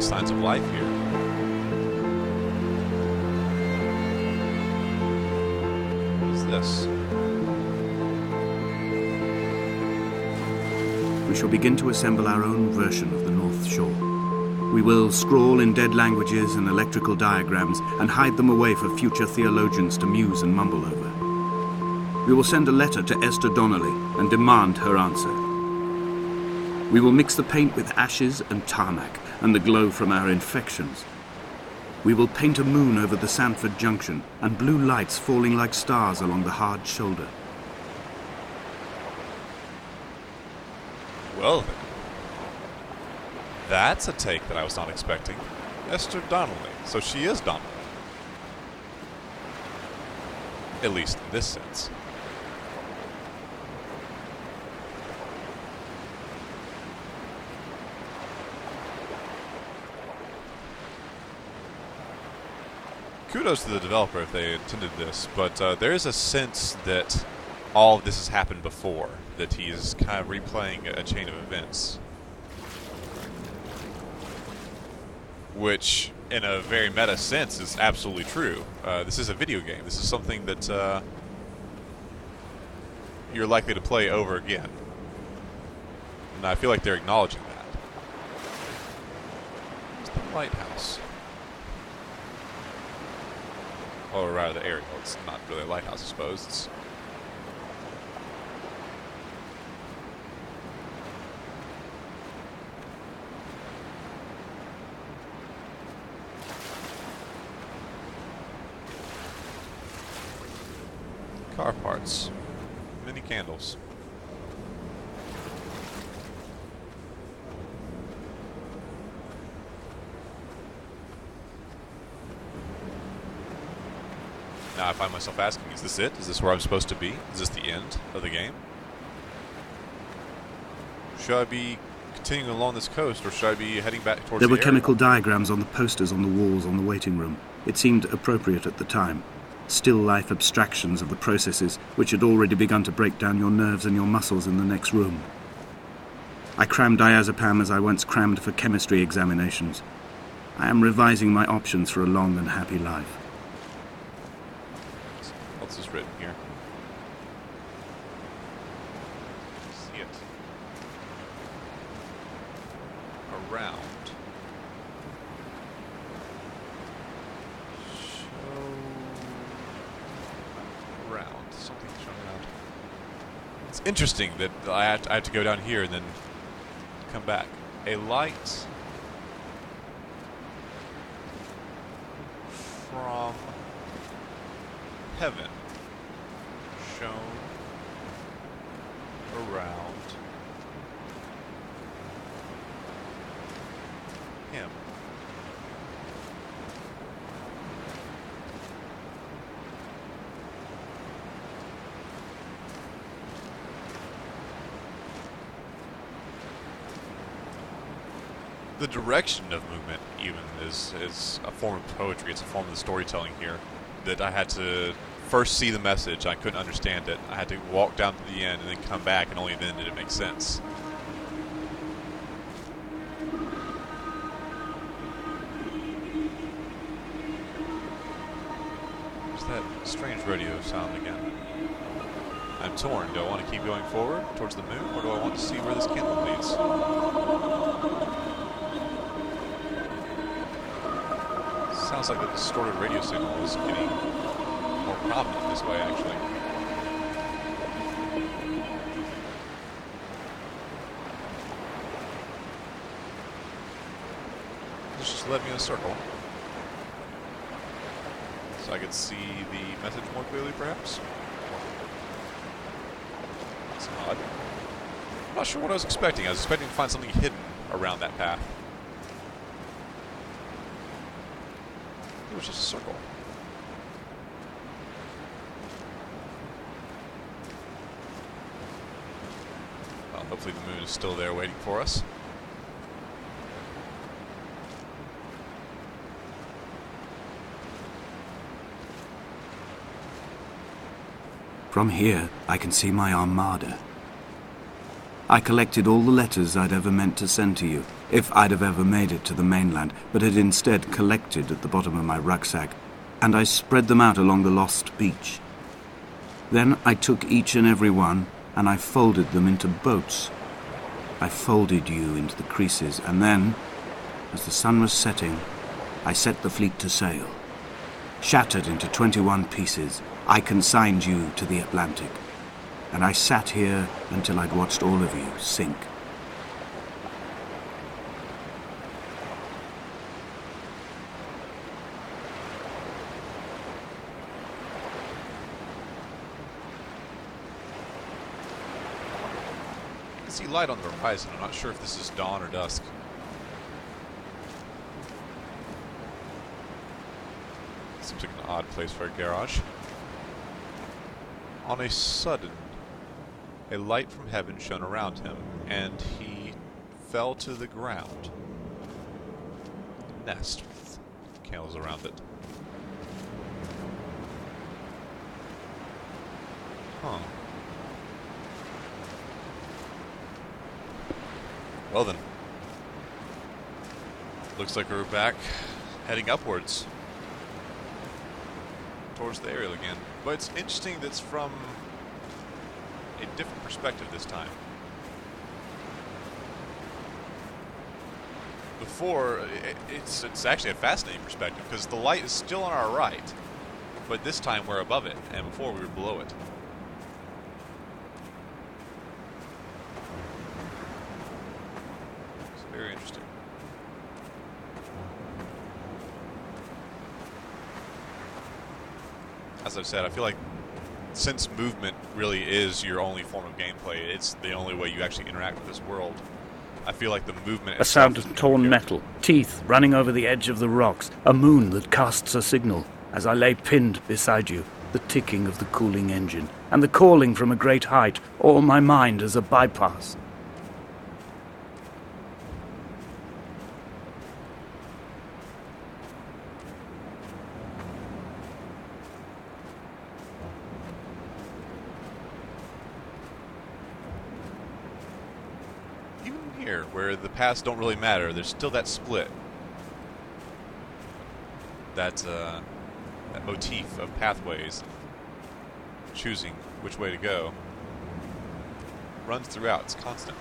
signs of life here. What is this? We shall begin to assemble our own version of the North Shore. We will scrawl in dead languages and electrical diagrams and hide them away for future theologians to muse and mumble over. We will send a letter to Esther Donnelly and demand her answer. We will mix the paint with ashes and tarmac and the glow from our infections. We will paint a moon over the Sanford Junction and blue lights falling like stars along the hard shoulder. Well then. That's a take that I was not expecting. Esther Donnelly. So she is Donnelly. At least in this sense. Kudos to the developer if they intended this, but there is a sense that all of this has happened before, that he's kind of replaying a chain of events. Which, in a very meta sense, is absolutely true. This is a video game. This is something that you're likely to play over again. And I feel like they're acknowledging that. It's the lighthouse. Or rather the area. Well, it's not really a lighthouse, I suppose. It's car parts. Many candles. Now I find myself asking, is this it? Is this where I'm supposed to be? Is this the end of the game? Should I be continuing along this coast, or should I be heading back towards There were the chemical diagrams on the posters on the walls on the waiting room. It seemed appropriate at the time. Still life abstractions of the processes which had already begun to break down your nerves and your muscles in the next room. I crammed diazepam as I once crammed for chemistry examinations. I am revising my options for a long and happy life. What's this written here? See it. Around. Something shown around. It's interesting that I have to go down here and then come back. A light from heaven shone around him. The direction of movement even is a form of poetry. It's a form of the storytelling here that I had to first see the message. I couldn't understand it. I had to walk down to the end and then come back, and only then did it make sense. There's that strange radio sound again. I'm torn. Do I want to keep going forward towards the moon, or do I want to see where this candle leads? Sounds like the distorted radio signal is getting more prominent this way, actually. This just led me in a circle. So I could see the message more clearly, perhaps? That's odd. I'm not sure what I was expecting. I was expecting to find something hidden around that path. It was just a circle. Well, hopefully the moon is still there waiting for us. From here, I can see my armada. I collected all the letters I'd ever meant to send to you if I'd have ever made it to the mainland, but had instead collected at the bottom of my rucksack, and I spread them out along the lost beach. Then I took each and every one, and I folded them into boats. I folded you into the creases, and then, as the sun was setting, I set the fleet to sail. Shattered into 21 pieces, I consigned you to the Atlantic, and I sat here until I'd watched all of you sink. I can see light on the horizon. I'm not sure if this is dawn or dusk. Seems like an odd place for a garage. On a sudden, a light from heaven shone around him, and he fell to the ground. A nest with candles around it. Huh. Well then. Looks like we're back heading upwards. Towards the aerial again. But it's interesting that it's from a different perspective this time. Before, it's actually a fascinating perspective because the light is still on our right, but this time we're above it, and before we were below it. It's very interesting. As I've said, I feel like since movement really is your only form of gameplay, it's the only way you actually interact with this world. I feel like the movement A sound of torn metal, teeth running over the edge of the rocks, a moon that casts a signal. As I lay pinned beside you, the ticking of the cooling engine, and the calling from a great height, all my mind as a bypass. here, where the paths don't really matter. There's still that split. That motif of pathways, choosing which way to go, runs throughout. It's constant.